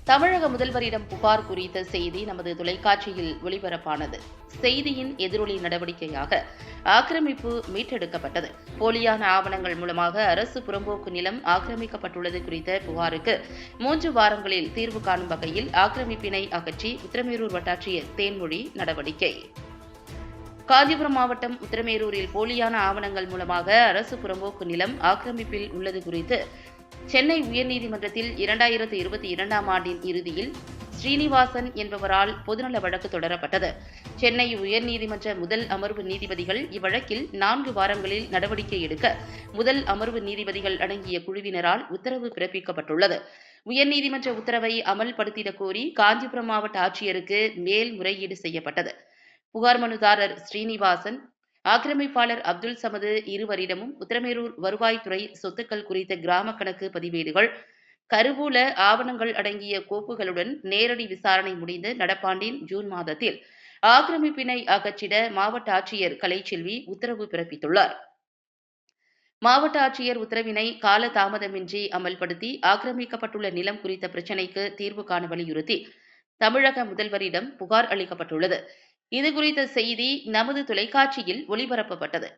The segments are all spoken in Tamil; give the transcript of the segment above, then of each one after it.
தமிழக முதல்வரிடம் புகார் குறித்த செய்தி நமது தொலைக்காட்சியில் ஒளிபரப்பானது. செய்தியின் எதிரொலி நடவடிக்கையாக ஆக்கிரமிப்பு மீட்டெடுக்கப்பட்டது. போலியான ஆவணங்கள் மூலமாக அரசு புறம்போக்கு நிலம் ஆக்கிரமிக்கப்பட்டுள்ளது குறித்த புகாருக்கு 3 வாரங்களில் தீர்வு காணும் வகையில் ஆக்கிரமிப்பினை அகற்றி உத்திரமேரூர் வட்டாட்சியர் தேன்மொழி நடவடிக்கை. காஞ்சிபுரம் மாவட்டம் உத்திரமேரூரில் போலியான ஆவணங்கள் மூலமாக அரசு புறம்போக்கு நிலம் ஆக்கிரமிப்பில் உள்ளது குறித்து சென்னை உயர்நீதிமன்றத்தில் 2022ஆம் ஆண்டின் இறுதியில் ஸ்ரீனிவாசன் என்பவரால் பொதுநல வழக்கு தொடரப்பட்டது. சென்னை உயர்நீதிமன்ற முதல் அமர்வு நீதிபதிகள் இவ்வழக்கில் 4 வாரங்களில் நடவடிக்கை எடுக்க முதல் அமர்வு நீதிபதிகள் அடங்கிய குழுவினரால் உத்தரவு பிறப்பிக்கப்பட்டுள்ளது. உயர்நீதிமன்ற உத்தரவை அமல்படுத்திடக் கோரி காஞ்சிபுரம் மாவட்ட ஆட்சியருக்கு மேல்முறையீடு செய்யப்பட்டது. புகார் மனுதாரர் ஸ்ரீனிவாசன், ஆக்கிரமிப்பாளர் அப்துல் சமது இருவரிடமும் உத்திரமேரூர் வருவாய்த்துறை சொத்துக்கள் குறித்த கிராம கணக்கு பதிவேடுகள், கருவூல ஆவணங்கள் அடங்கிய கோப்புகளுடன் நேரடி விசாரணை முடிந்து நடப்பாண்டின் ஜூன் மாதத்தில் ஆக்கிரமிப்பினை அகற்றிட மாவட்ட ஆட்சியர் கலைச்செல்வி உத்தரவு பிறப்பித்துள்ளார். மாவட்ட ஆட்சியர் உத்தரவினை கால தாமதமின்றி அமல்படுத்தி ஆக்கிரமிக்கப்பட்டுள்ள நிலம் குறித்த பிரச்சினைக்கு தீர்வு காண வலியுறுத்தி தமிழக முதல்வரிடம் புகார் அளிக்கப்பட்டுள்ளது. இதுகுறித்த செய்தி நமது தொலைக்காட்சியில் ஒளிபரப்பப்பட்டது.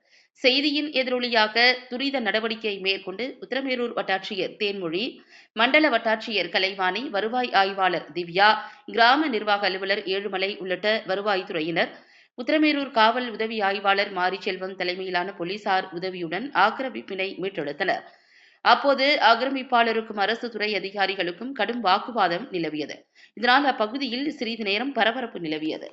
செய்தியின் எதிரொலியாக துரித நடவடிக்கை மேற்கொண்டு உத்திரமேரூர் வட்டாட்சியர் தேன்மொழி, மண்டல வட்டாட்சியர் கலைவாணி, வருவாய் ஆய்வாளர் திவ்யா, கிராம நிர்வாக அலுவலர் ஏழுமலை உள்ளிட்ட வருவாய்த்துறையினர், உத்திரமேரூர் காவல் உதவி ஆய்வாளர் மாரிச்செல்வம் தலைமையிலான போலீசார் உதவியுடன் ஆக்கிரமிப்பினை மீட்டெடுத்தனர். அப்போது ஆக்கிரமிப்பாளருக்கும் அரசு துறை அதிகாரிகளுக்கும் கடும் வாக்குவாதம் நிலவியது. இதனால் அப்பகுதியில் சிறிது நேரம் பரபரப்பு நிலவியது.